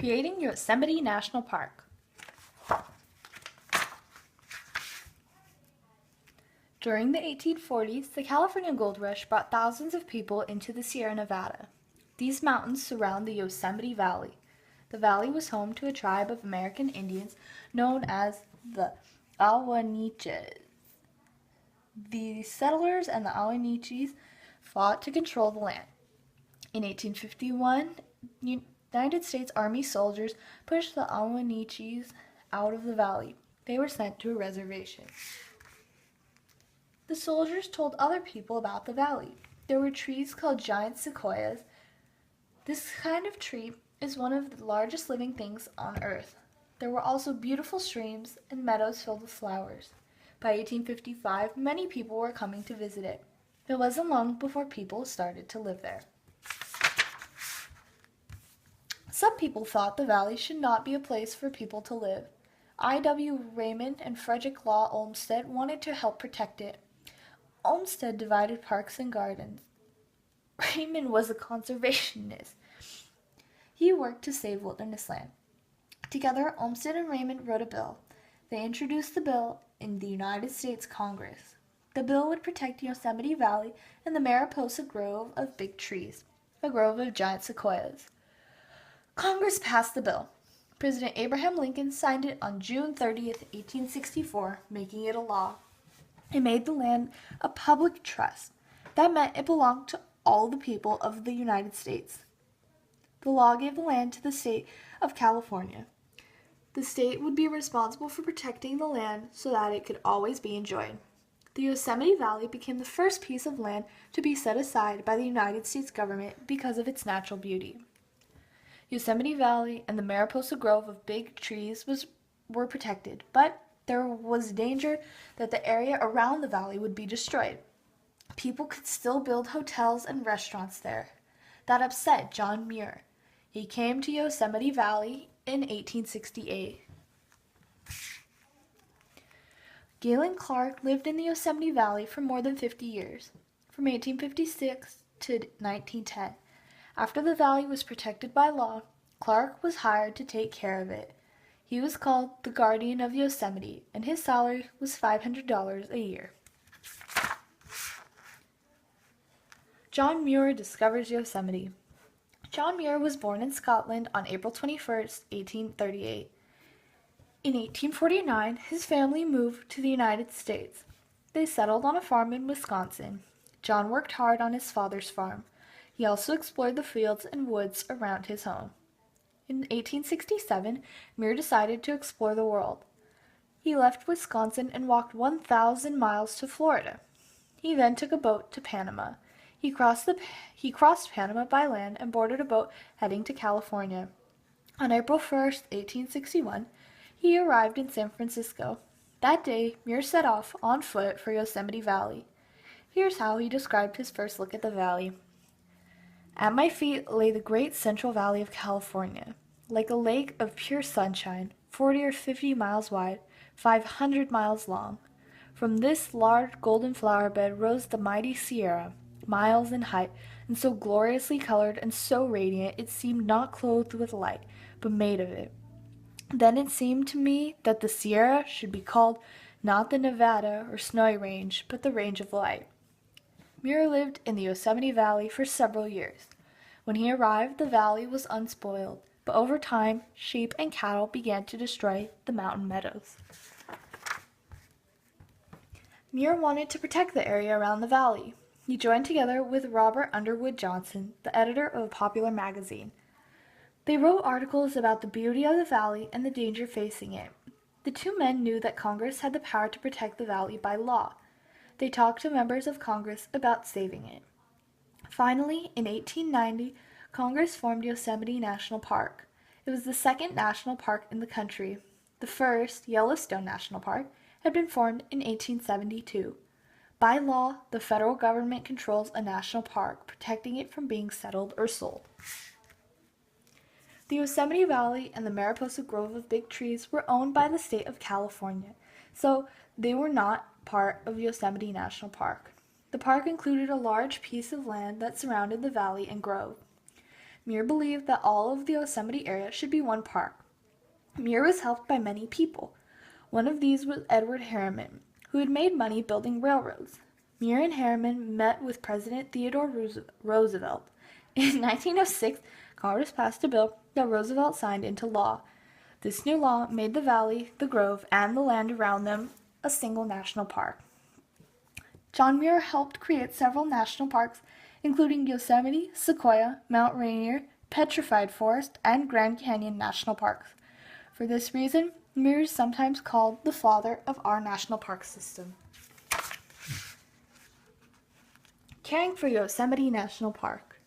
Creating Yosemite National Park. During the 1840s, the California Gold Rush brought thousands of people into the Sierra Nevada. These mountains surround the Yosemite Valley. The valley was home to a tribe of American Indians known as the Awaniches. The settlers and the Awaniches fought to control the land. In 1851, United States Army soldiers pushed the Awaniches out of the valley. They were sent to a reservation. The soldiers told other people about the valley. There were trees called giant sequoias. This kind of tree is one of the largest living things on Earth. There were also beautiful streams and meadows filled with flowers. By 1855, many people were coming to visit it. It wasn't long before people started to live there. Some people thought the valley should not be a place for people to live. I.W. Raymond and Frederick Law Olmsted wanted to help protect it. Olmsted divided parks and gardens. Raymond was a conservationist. He worked to save wilderness land. Together, Olmsted and Raymond wrote a bill. They introduced the bill in the United States Congress. The bill would protect Yosemite Valley and the Mariposa Grove of big trees, a grove of giant sequoias. Congress passed the bill. President Abraham Lincoln signed it on June 30th, 1864, making it a law. It made the land a public trust. That meant it belonged to all the people of the United States. The law gave the land to the state of California. The state would be responsible for protecting the land so that it could always be enjoyed. The Yosemite Valley became the first piece of land to be set aside by the United States government because of its natural beauty. Yosemite Valley and the Mariposa Grove of big trees were protected, but there was danger that the area around the valley would be destroyed. People could still build hotels and restaurants there. That upset John Muir. He came to Yosemite Valley in 1868. Galen Clark lived in the Yosemite Valley for more than 50 years, from 1856 to 1910. After the valley was protected by law, Clark was hired to take care of it. He was called the Guardian of Yosemite, and his salary was $500 a year. John Muir discovers Yosemite. John Muir was born in Scotland on April 21st, 1838. In 1849, his family moved to the United States. They settled on a farm in Wisconsin. John worked hard on his father's farm. He also explored the fields and woods around his home. In 1867, Muir decided to explore the world. He left Wisconsin and walked 1,000 miles to Florida. He then took a boat to Panama. He crossed Panama by land and boarded a boat heading to California. On April 1st, 1861, he arrived in San Francisco. That day, Muir set off on foot for Yosemite Valley. Here's how he described his first look at the valley. At my feet lay the great Central Valley of California, like a lake of pure sunshine, 40 or 50 miles wide, 500 miles long. From this large golden flower bed rose the mighty Sierra, miles in height, and so gloriously colored and so radiant it seemed not clothed with light, but made of it. Then it seemed to me that the Sierra should be called not the Nevada or Snowy Range, but the Range of Light. Muir lived in the Yosemite Valley for several years. When he arrived, the valley was unspoiled, but over time, sheep and cattle began to destroy the mountain meadows. Muir wanted to protect the area around the valley. He joined together with Robert Underwood Johnson, the editor of a popular magazine. They wrote articles about the beauty of the valley and the danger facing it. The two men knew that Congress had the power to protect the valley by law. They talked to members of Congress about saving it. Finally, in 1890, Congress formed Yosemite National Park. It was the second national park in the country. The first, Yellowstone National Park, had been formed in 1872. By law, the federal government controls a national park, protecting it from being settled or sold. The Yosemite Valley and the Mariposa Grove of big trees were owned by the state of California, so they were not part of Yosemite National Park. The park included a large piece of land that surrounded the valley and grove. Muir believed that all of the Yosemite area should be one park. Muir was helped by many people. One of these was Edward Harriman, who had made money building railroads. Muir and Harriman met with President Theodore Roosevelt. In 1906, Congress passed a bill that Roosevelt signed into law. This new law made the valley, the grove, and the land around them a single national park. John Muir helped create several national parks, including Yosemite, Sequoia, Mount Rainier, Petrified Forest, and Grand Canyon National Parks. For this reason, Muir is sometimes called the father of our national park system. Caring for Yosemite National Park.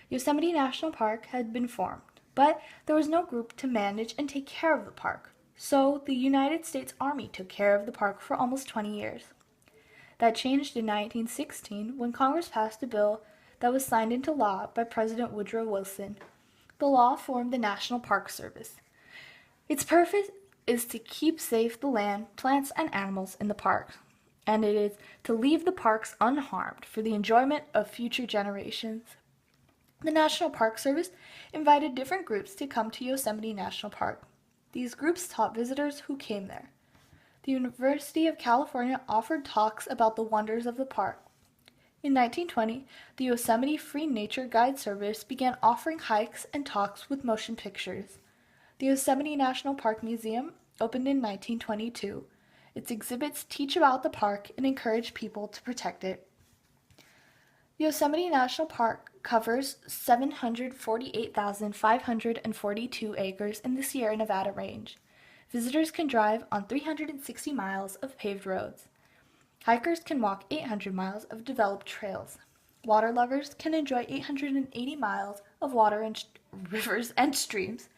Yosemite National Park had been formed, but there was no group to manage and take care of the park. So the United States Army took care of the park for almost 20 years. That changed in 1916 when Congress passed a bill that was signed into law by President Woodrow Wilson. The law formed the National Park Service. Its purpose is to keep safe the land, plants, and animals in the park, and it is to leave the parks unharmed for the enjoyment of future generations. The National Park Service invited different groups to come to Yosemite National Park. These groups taught visitors who came there. The University of California offered talks about the wonders of the park. In 1920, the Yosemite Free Nature Guide Service began offering hikes and talks with motion pictures. The Yosemite National Park Museum opened in 1922. Its exhibits teach about the park and encourage people to protect it. Yosemite National Park covers 748,542 acres in the Sierra Nevada range. Visitors can drive on 360 miles of paved roads. Hikers can walk 800 miles of developed trails. Water lovers can enjoy 880 miles of water and rivers and streams.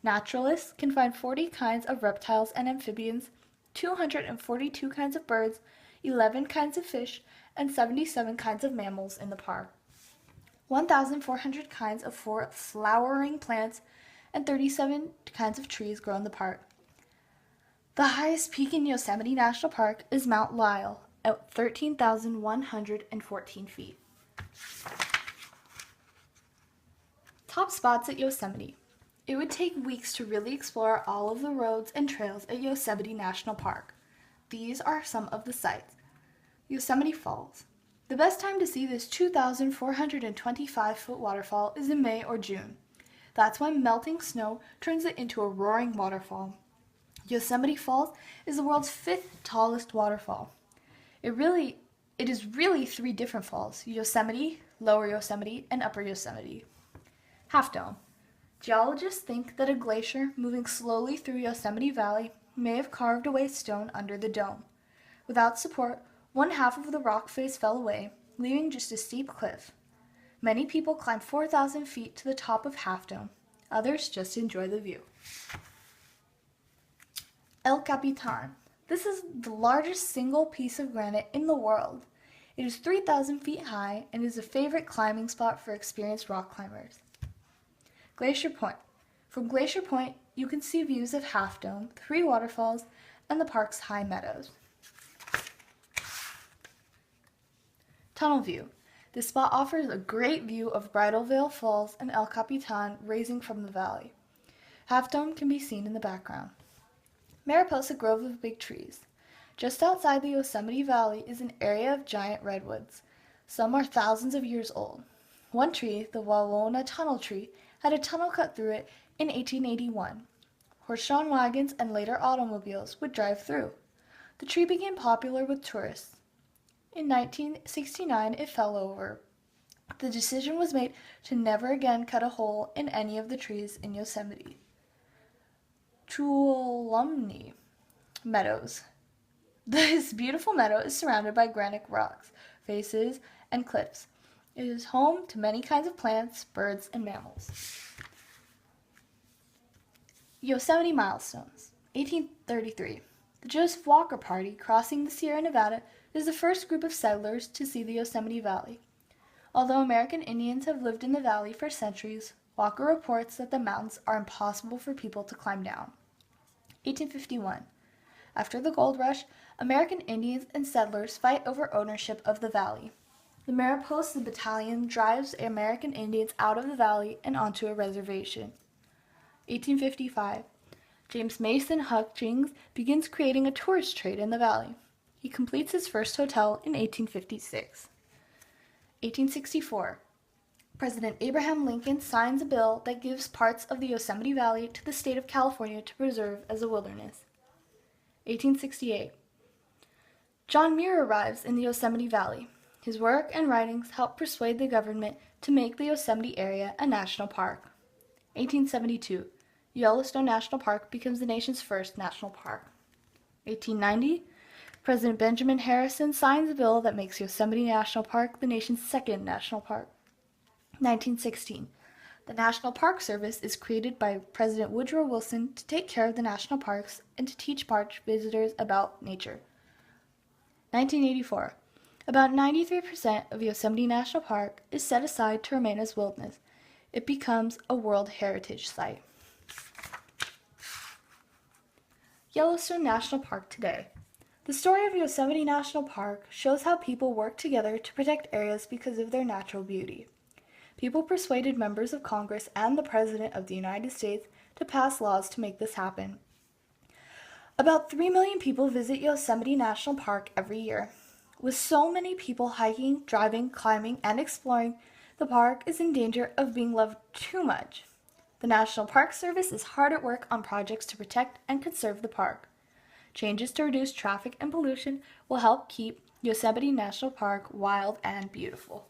Naturalists can find 40 kinds of reptiles and amphibians, 242 kinds of birds, 11 kinds of fish, and 77 kinds of mammals in the park. 1,400 kinds of flowering plants and 37 kinds of trees grow in the park. The highest peak in Yosemite National Park is Mount Lyell at 13,114 feet. Top spots at Yosemite. It would take weeks to really explore all of the roads and trails at Yosemite National Park. These are some of the sites. Yosemite Falls. The best time to see this 2,425-foot waterfall is in May or June. That's when melting snow turns it into a roaring waterfall. Yosemite Falls is the world's 5th tallest waterfall. It is really 3 different falls: Yosemite, Lower Yosemite, and Upper Yosemite. Half Dome. Geologists think that a glacier moving slowly through Yosemite Valley may have carved away stone under the dome. Without support, one half of the rock face fell away, leaving just a steep cliff. Many people climb 4,000 feet to the top of Half Dome. Others just enjoy the view. El Capitan. This is the largest single piece of granite in the world. It is 3,000 feet high and is a favorite climbing spot for experienced rock climbers. Glacier Point. From Glacier Point, you can see views of Half Dome, 3 waterfalls, and the park's high meadows. Tunnel View. This spot offers a great view of Bridal Veil Falls and El Capitan raising from the valley. Half Dome can be seen in the background. Mariposa Grove of Big Trees. Just outside the Yosemite Valley is an area of giant redwoods. Some are thousands of years old. One tree, the Wawona Tunnel Tree, had a tunnel cut through it in 1881. Horse-drawn wagons and later automobiles would drive through. The tree became popular with tourists. In 1969, it fell over. The decision was made to never again cut a hole in any of the trees in Yosemite. Tuolumne Meadows. This beautiful meadow is surrounded by granite rocks, faces, and cliffs. It is home to many kinds of plants, birds, and mammals. Yosemite Milestones. 1833. The Joseph Walker Party crossing the Sierra Nevada is the first group of settlers to see the Yosemite Valley. Although American Indians have lived in the valley for centuries, Walker reports that the mountains are impossible for people to climb down. 1851. After the gold rush, American Indians and settlers fight over ownership of the valley. The Mariposa Battalion drives American Indians out of the valley and onto a reservation. 1855. James Mason Hutchings begins creating a tourist trade in the valley. He completes his first hotel in 1856. 1864. President Abraham Lincoln signs a bill that gives parts of the Yosemite Valley to the state of California to preserve as a wilderness. 1868. John Muir arrives in the Yosemite Valley. His work and writings help persuade the government to make the Yosemite area a national park. 1872. Yellowstone National Park becomes the nation's first national park. 1890. President Benjamin Harrison signs a bill that makes Yosemite National Park the nation's second national park. 1916. The National Park Service is created by President Woodrow Wilson to take care of the national parks and to teach park visitors about nature. 1984. About 93% of Yosemite National Park is set aside to remain as wilderness. It becomes a World Heritage Site. Yellowstone National Park today. The story of Yosemite National Park shows how people work together to protect areas because of their natural beauty. People persuaded members of Congress and the President of the United States to pass laws to make this happen. About 3 million people visit Yosemite National Park every year. With so many people hiking, driving, climbing, and exploring, the park is in danger of being loved too much. The National Park Service is hard at work on projects to protect and conserve the park. Changes to reduce traffic and pollution will help keep Yosemite National Park wild and beautiful.